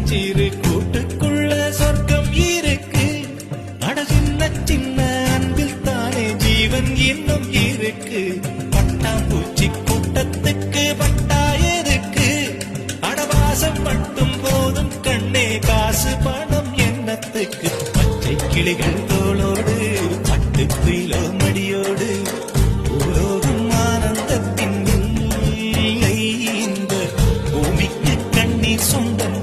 சின்னஞ்சிறு கூட்டுக்குள்ள சொர்க்கம் இருக்கு. அட சின்ன சின்ன அன்பில் தானே ஜீவன் இன்னும் இருக்கு. பட்டாம்பூச்சி கூட்டத்துக்கு பட்டா எதுக்கு? அடவாசம் மட்டும் போதும் கண்ணே, காசு பணம் என்னத்துக்கு? பச்சை கிளிகள் தோளோடு பட்டு குயிலோ மடியோடு பூலோகம் ஆனந்தத்தின் இல்லை. இந்த பூமிக்கு கண்ணீர் சொந்தம்